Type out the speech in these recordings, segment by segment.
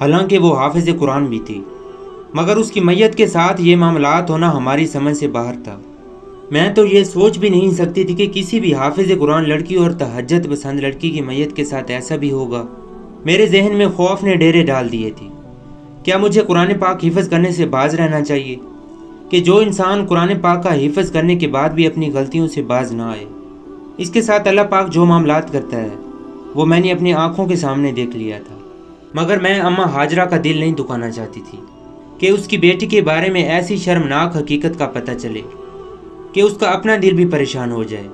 حالانکہ وہ حافظ قرآن بھی تھی، مگر اس کی میت کے ساتھ یہ معاملات ہونا ہماری سمجھ سے باہر تھا۔ میں تو یہ سوچ بھی نہیں سکتی تھی کہ کسی بھی حافظ قرآن لڑکی اور تہجد پسند لڑکی کی میت کے ساتھ ایسا بھی ہوگا۔ میرے ذہن میں خوف نے ڈیرے ڈال دیے تھے۔ کیا مجھے قرآن پاک حفظ کرنے سے باز رہنا چاہیے کہ جو انسان قرآن پاک کا حفظ کرنے کے بعد بھی اپنی غلطیوں سے باز نہ آئے؟ اس کے ساتھ اللہ پاک جو معاملات کرتا ہے وہ میں نے اپنی آنکھوں کے سامنے دیکھ لیا تھا، مگر میں اماں ہاجرہ کا دل نہیں دکھانا چاہتی تھی کہ اس کی بیٹی کے بارے میں ایسی شرمناک حقیقت کا پتہ چلے کہ اس کا اپنا دل بھی پریشان ہو جائے۔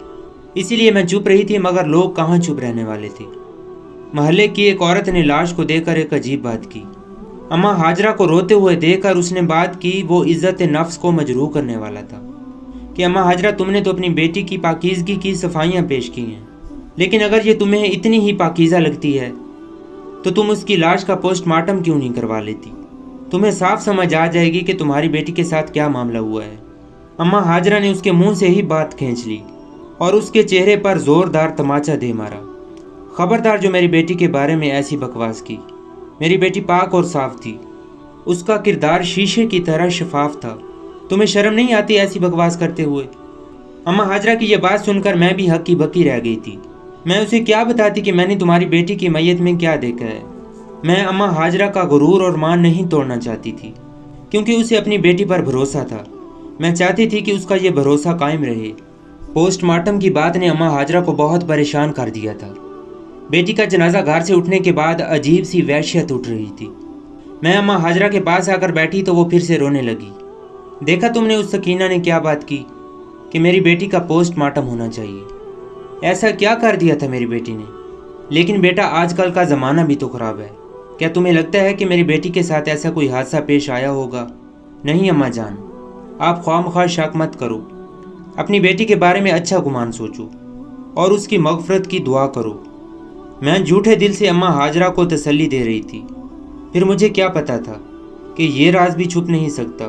اسی لیے میں چپ رہی تھی، مگر لوگ کہاں چپ رہنے والے تھے۔ محلے کی ایک عورت نے لاش کو دیکھ کر ایک عجیب بات کی۔ اماں ہاجرہ کو روتے ہوئے دیکھ کر اس نے بات کی وہ عزت نفس کو مجروح کرنے والا تھا کہ اماں ہاجرہ، تم نے تو اپنی بیٹی کی پاکیزگی کی صفائیاں پیش کی ہیں، لیکن اگر یہ تمہیں اتنی ہی پاکیزہ لگتی ہے تو تم اس کی لاش کا پوسٹ مارٹم کیوں نہیں کروا لیتی؟ تمہیں صاف سمجھ آ جائے گی کہ تمہاری بیٹی کے ساتھ کیا معاملہ ہوا ہے۔ اماں ہاجرہ نے اس کے منہ سے ہی بات کھینچ لی اور اس کے چہرے پر زوردار تماچا دے مارا۔ خبردار جو میری بیٹی کے بارے میں ایسی بکواس کی۔ میری بیٹی پاک اور صاف تھی، اس کا کردار شیشے کی طرح شفاف تھا۔ تمہیں شرم نہیں آتی ایسی بکواس کرتے ہوئے؟ اماں ہاجرہ کی یہ بات سن کر میں بھی ہکی بکی رہ گئی تھی۔ میں اسے کیا بتاتی کہ میں نے تمہاری بیٹی کی میت میں کیا دیکھا ہے؟ میں اماں ہاجرہ کا غرور اور مان نہیں توڑنا چاہتی تھی، کیونکہ اسے اپنی بیٹی پر بھروسہ تھا۔ میں چاہتی تھی کہ اس کا یہ بھروسہ قائم رہے۔ پوسٹ مارٹم کی بات نے اماں ہاجرہ کو بہت پریشان کر دیا تھا۔ بیٹی کا جنازہ گھر سے اٹھنے کے بعد عجیب سی وحشت اٹھ رہی تھی۔ میں اماں ہاجرہ کے پاس آ کر بیٹھی تو وہ پھر سے رونے لگی۔ دیکھا تم نے اس سکینہ نے کیا بات کی کہ میری بیٹی کا پوسٹ مارٹم ہونا چاہیے؟ ایسا کیا کر دیا تھا میری بیٹی نے؟ لیکن بیٹا آج کل کا زمانہ بھی تو خراب ہے۔ کیا تمہیں لگتا ہے کہ میری بیٹی کے ساتھ ایسا کوئی حادثہ پیش آیا ہوگا؟ نہیں اماں جان، آپ خواہ شک مت کرو۔ اپنی بیٹی کے بارے میں اچھا گمان سوچو اور اس کی مغفرت کی دعا کرو۔ میں جھوٹے دل سے اماں ہاجرہ کو تسلی دے رہی تھی۔ پھر مجھے کیا پتا تھا کہ یہ راز بھی چھپ نہیں سکتا۔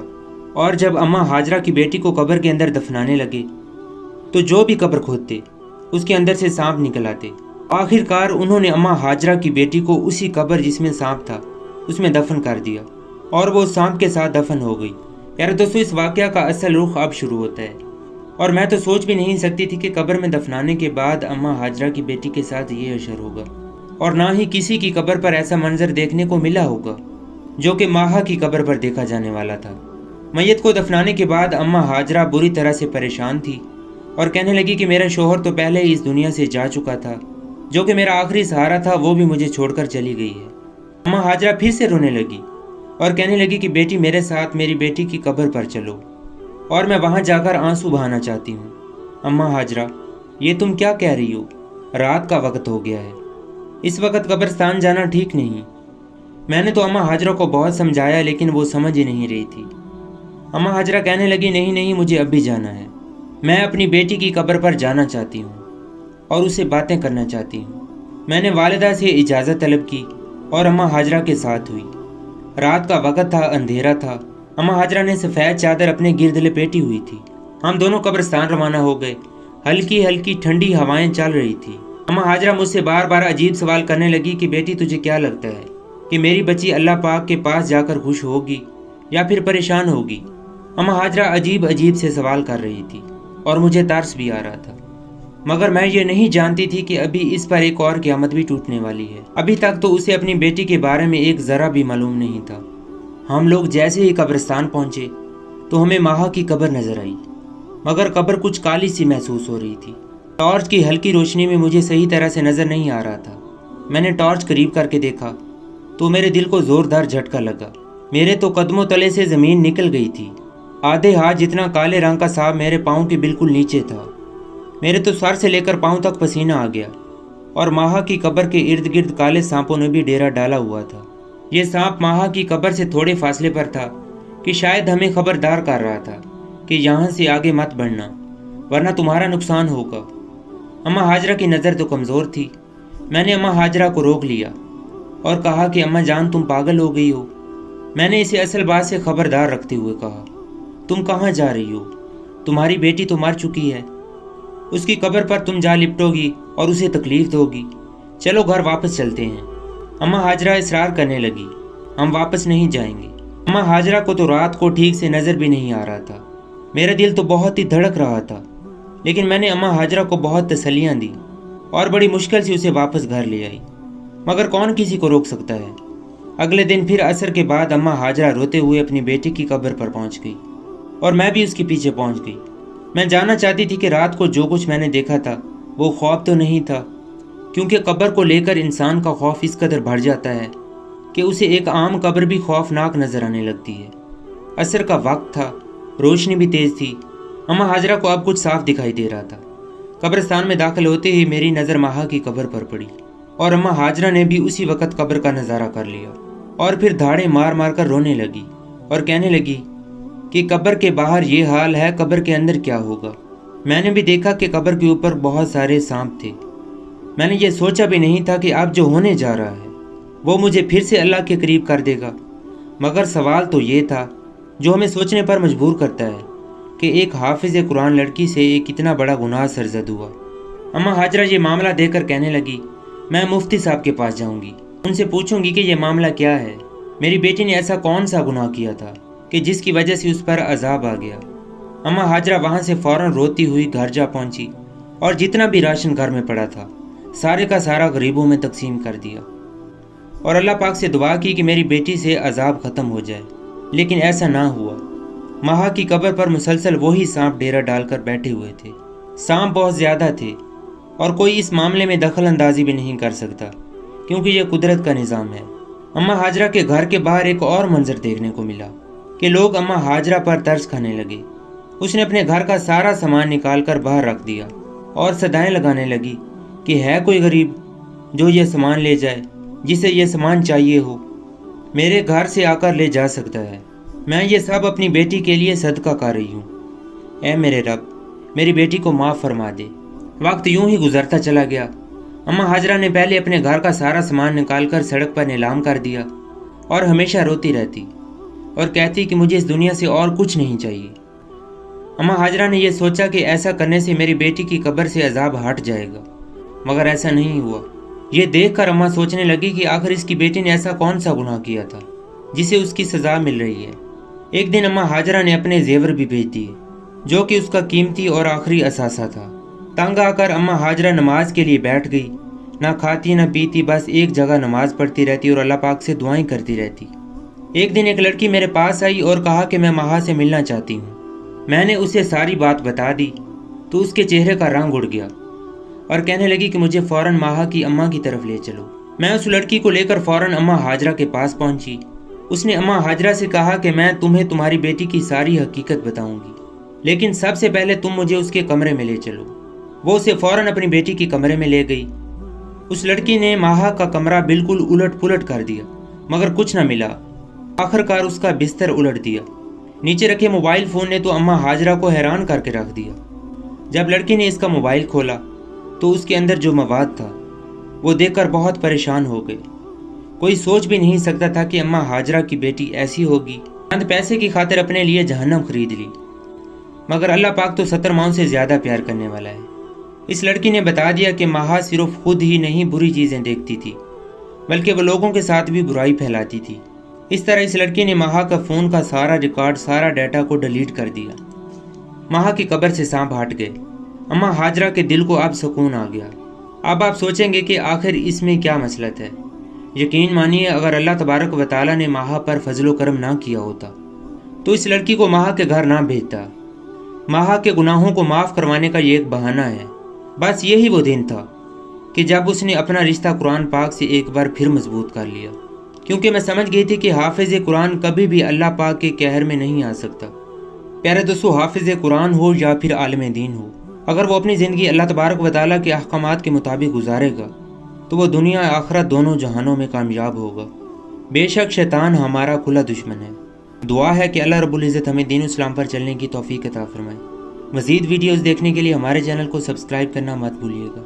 اور جب اماں ہاجرہ کی بیٹی کو قبر کے اندر دفنانے لگے تو جو بھی قبر کھودتے اس کے اندر سے سانپ نکل آتے۔ آخر کار انہوں نے اماں ہاجرہ کی بیٹی کو اسی قبر جس میں سانپ تھا اس میں دفن کر دیا اور وہ سانپ کے ساتھ دفن ہو گئی۔ یار دوستو، اس واقعہ کا اصل رخ اب شروع ہوتا ہے، اور میں تو سوچ بھی نہیں سکتی تھی کہ قبر میں دفنانے کے بعد اماں ہاجرہ کی بیٹی کے ساتھ یہ اشر ہوگا، اور نہ ہی کسی کی قبر پر ایسا منظر دیکھنے کو ملا ہوگا جو کہ ماہا کی قبر پر دیکھا جانے والا تھا۔ میت کو دفنانے کے بعد اماں ہاجرہ بری طرح سے پریشان تھی اور کہنے لگی کہ میرا شوہر تو پہلے ہی اس دنیا سے جا چکا تھا، جو کہ میرا آخری سہارا تھا وہ بھی مجھے چھوڑ کر چلی گئی ہے۔ اماں ہاجرہ پھر سے رونے لگی اور کہنے لگی کہ بیٹی میرے ساتھ میری بیٹی کی قبر پر چلو اور میں وہاں جا کر آنسو بہانا چاہتی ہوں۔ اماں ہاجرہ، یہ تم کیا کہہ رہی ہو؟ رات کا وقت ہو گیا ہے، اس وقت قبرستان جانا ٹھیک نہیں۔ میں نے تو اماں ہاجرہ کو بہت سمجھایا لیکن وہ سمجھ ہی نہیں رہی تھی۔ اماں ہاجرہ کہنے لگی نہیں مجھے اب بھی جانا ہے، میں اپنی بیٹی کی قبر پر جانا چاہتی ہوں اور اسے باتیں کرنا چاہتی ہوں۔ میں نے والدہ سے اجازت طلب کی اور اماں ہاجرہ کے ساتھ ہوئی۔ رات کا وقت تھا، اندھیرا تھا۔ اماں ہاجرہ نے سفید چادر اپنے گرد لپیٹی ہوئی تھی۔ ہم دونوں قبرستان روانہ ہو گئے۔ ہلکی ہلکی ٹھنڈی ہوائیں چل رہی تھی۔ اماں ہاجرہ مجھ سے بار بار عجیب سوال کرنے لگی کہ بیٹی تجھے کیا لگتا ہے کہ میری بچی اللہ پاک کے پاس جا کر خوش ہوگی یا پھر پریشان ہوگی؟ اماں ہاجرہ عجیب سے سوال کر رہی تھی اور مجھے ترس بھی آ رہا تھا، مگر میں یہ نہیں جانتی تھی کہ ابھی اس پر ایک اور قیامت بھی ٹوٹنے والی ہے۔ ابھی تک تو اسے اپنی بیٹی کے بارے میں ایک ذرا بھی معلوم نہیں تھا۔ ہم لوگ جیسے ہی قبرستان پہنچے تو ہمیں ماہا کی قبر نظر آئی، مگر قبر کچھ کالی سی محسوس ہو رہی تھی۔ ٹارچ کی ہلکی روشنی میں مجھے صحیح طرح سے نظر نہیں آ رہا تھا۔ میں نے ٹارچ قریب کر کے دیکھا تو میرے دل کو زوردار جھٹکا لگا۔ میرے تو قدموں تلے سے زمین نکل گئی تھی۔ آدھے ہاتھ جتنا کالے رنگ کا سانپ میرے پاؤں کے بالکل نیچے تھا۔ میرے تو سر سے لے کر پاؤں تک پسینہ آ گیا، اور ماہا کی قبر کے ارد گرد کالے سانپوں نے بھی ڈیرا ڈالا ہوا تھا۔ یہ سانپ ماہا کی قبر سے تھوڑے فاصلے پر تھا کہ شاید ہمیں خبردار کر رہا تھا کہ یہاں سے آگے مت بڑھنا ورنہ تمہارا نقصان ہوگا۔ اماں ہاجرہ کی نظر تو کمزور تھی۔ میں نے اماں ہاجرہ کو روک لیا اور کہا کہ اماں جان تم پاگل ہو گئی ہو۔ میں نے اسے اصل بات سے خبردار رکھتے ہوئے کہا، تم کہاں جا رہی ہو؟ تمہاری بیٹی تو مر چکی ہے، اس کی قبر پر تم جا لپٹو گی اور اسے تکلیف دو گی۔ چلو گھر واپس چلتے ہیں۔ اماں ہاجرہ اصرار کرنے لگی، ہم واپس نہیں جائیں گے۔ اماں ہاجرہ کو تو رات کو ٹھیک سے نظر بھی نہیں آ رہا تھا۔ میرا دل تو بہت ہی دھڑک رہا تھا، لیکن میں نے اماں ہاجرہ کو بہت تسلیاں دی اور بڑی مشکل سے اسے واپس گھر لے آئی، مگر کون کسی کو روک سکتا ہے۔ اگلے دن پھر عصر کے بعد اماں ہاجرہ روتے ہوئے اپنی بیٹی کی قبر پر پہنچ گئی اور میں بھی اس کے پیچھے پہنچ گئی۔ میں جاننا چاہتی تھی کہ رات کو جو کچھ میں نے دیکھا تھا وہ خواب تو نہیں تھا، کیونکہ قبر کو لے کر انسان کا خوف اس قدر بڑھ جاتا ہے کہ اسے ایک عام قبر بھی خوفناک نظر آنے لگتی ہے۔ عصر کا وقت تھا، روشنی بھی تیز تھی۔ اماں ہاجرہ کو اب کچھ صاف دکھائی دے رہا تھا۔ قبرستان میں داخل ہوتے ہی میری نظر ماہا کی قبر پر پڑی اور اماں ہاجرہ نے بھی اسی وقت قبر کا نظارہ کر لیا اور پھر دھاڑے مار مار کر رونے لگی اور کہنے لگی کہ قبر کے باہر یہ حال ہے، قبر کے اندر کیا ہوگا۔ میں نے بھی دیکھا کہ قبر کے اوپر بہت سارے سانپ تھے۔ میں نے یہ سوچا بھی نہیں تھا کہ اب جو ہونے جا رہا ہے وہ مجھے پھر سے اللہ کے قریب کر دے گا، مگر سوال تو یہ تھا جو ہمیں سوچنے پر مجبور کرتا ہے کہ ایک حافظ قرآن لڑکی سے ایک اتنا بڑا گناہ سرزد ہوا۔ اماں ہاجرہ یہ معاملہ دیکھ کر کہنے لگی، میں مفتی صاحب کے پاس جاؤں گی، ان سے پوچھوں گی کہ یہ معاملہ کیا ہے، میری بیٹی نے ایسا کون سا گناہ کیا تھا کہ جس کی وجہ سے اس پر عذاب آ گیا۔ اماں ہاجرہ وہاں سے فوراً روتی ہوئی گھر جا پہنچی اور جتنا بھی راشن گھر میں پڑا تھا سارے کا سارا غریبوں میں تقسیم کر دیا اور اللہ پاک سے دعا کی کہ میری بیٹی سے عذاب ختم ہو جائے، لیکن ایسا نہ ہوا۔ ماہا کی قبر پر مسلسل وہی سانپ ڈیرا ڈال کر بیٹھے ہوئے تھے۔ سانپ بہت زیادہ تھے اور کوئی اس معاملے میں دخل اندازی بھی نہیں کر سکتا، کیونکہ یہ قدرت کا نظام ہے۔ اماں ہاجرہ کے گھر کے باہر ایک اور منظر دیکھنے کو ملا کہ لوگ اماں ہاجرہ پر ترس کھانے لگے۔ اس نے اپنے گھر کا سارا سامان نکال کر باہر رکھ دیا اور صدائیں لگانے لگی کہ ہے کوئی غریب جو یہ سامان لے جائے، جسے یہ سامان چاہیے ہو، میرے گھر سے آ کر لے جا سکتا ہے، میں یہ سب اپنی بیٹی کے لیے صدقہ کر رہی ہوں، اے میرے رب میری بیٹی کو معاف فرما دے۔ وقت یوں ہی گزرتا چلا گیا۔ اماں ہاجرہ نے پہلے اپنے گھر کا سارا سامان نکال کر سڑک پر نیلام کر دیا اور ہمیشہ روتی رہتی اور کہتی کہ مجھے اس دنیا سے اور کچھ نہیں چاہیے۔ اماں ہاجرہ نے یہ سوچا کہ ایسا کرنے سے میری بیٹی کی قبر سے عذاب ہٹ جائے گا، مگر ایسا نہیں ہوا۔ یہ دیکھ کر اماں سوچنے لگی کہ آخر اس کی بیٹی نے ایسا کون سا گناہ کیا تھا جسے اس کی سزا مل رہی ہے۔ ایک دن اماں ہاجرہ نے اپنے زیور بھی بھیج دیے جو کہ اس کا قیمتی اور آخری اثاثہ تھا۔ تنگ آ کر اماں ہاجرہ نماز کے لیے بیٹھ گئی، نہ کھاتی نہ پیتی، بس ایک جگہ نماز پڑھتی رہتی اور اللہ پاک سے دعائیں کرتی رہتی۔ ایک دن ایک لڑکی میرے پاس آئی اور کہا کہ میں ماہا سے ملنا چاہتی ہوں۔ میں نے اسے ساری بات بتا دی تو اس کے چہرے کا رنگ اڑ گیا اور کہنے لگی کہ مجھے فوراً ماہا کی اماں کی طرف لے چلو۔ میں اس لڑکی کو لے کر فوراً اماں ہاجرہ کے پاس پہنچی۔ اس نے اماں ہاجرہ سے کہا کہ میں تمہیں تمہاری بیٹی کی ساری حقیقت بتاؤں گی، لیکن سب سے پہلے تم مجھے اس کے کمرے میں لے چلو۔ وہ اسے فوراً اپنی بیٹی کے کمرے میں لے گئی۔ اس لڑکی نے ماہا کا کمرہ بالکل الٹ پلٹ کر دیا، مگر کچھ نہ ملا۔ آخر کار اس کا بستر الٹ دیا۔ نیچے رکھے موبائل فون نے تو اماں ہاجرہ کو حیران کر کے رکھ دیا۔ جب لڑکی نے اس کا موبائل کھولا تو اس کے اندر جو مواد تھا وہ دیکھ کر بہت پریشان ہو گئے۔ کوئی سوچ بھی نہیں سکتا تھا کہ اماں ہاجرہ کی بیٹی ایسی ہوگی، چند پیسے کی خاطر اپنے لیے جہنم خرید لی، مگر اللہ پاک تو 70 ماؤں سے زیادہ پیار کرنے والا ہے۔ اس لڑکی نے بتا دیا کہ ماہا صرف خود ہی نہیں بری چیزیں دیکھتی تھی، بلکہ وہ لوگوں کے ساتھ بھی برائی پھیلاتی تھی۔ اس طرح اس لڑکی نے ماہا کا فون کا سارا ریکارڈ، سارا ڈیٹا کو ڈیلیٹ کر دیا۔ ماہا کی قبر سے سانپ ہٹ گئے۔ اماں ہاجرہ کے دل کو اب سکون آ گیا۔ اب آپ سوچیں گے کہ آخر اس میں کیا مسئلہ ہے۔ یقین مانیے اگر اللہ تبارک و تعالیٰ نے ماہا پر فضل و کرم نہ کیا ہوتا تو اس لڑکی کو ماہا کے گھر نہ بھیجتا۔ ماہا کے گناہوں کو معاف کروانے کا یہ ایک بہانہ ہے۔ بس یہی وہ دن تھا کہ جب اس نے اپنا رشتہ قرآن پاک سے ایک بار پھر مضبوط کر لیا، کیونکہ میں سمجھ گئی تھی کہ حافظ قرآن کبھی بھی اللہ پاک کے قہر میں نہیں آ سکتا۔ پیارے دوستو، حافظ قرآن ہو یا پھر عالم دین ہو، اگر وہ اپنی زندگی اللہ تبارک و تعالیٰ کے احکامات کے مطابق گزارے گا تو وہ دنیا آخرت دونوں جہانوں میں کامیاب ہوگا۔ بے شک شیطان ہمارا کھلا دشمن ہے۔ دعا ہے کہ اللہ رب العزت ہمیں دین اسلام پر چلنے کی توفیق عطا فرمائے۔ مزید ویڈیوز دیکھنے کے لیے ہمارے چینل کو سبسکرائب کرنا مت بھولیے گا۔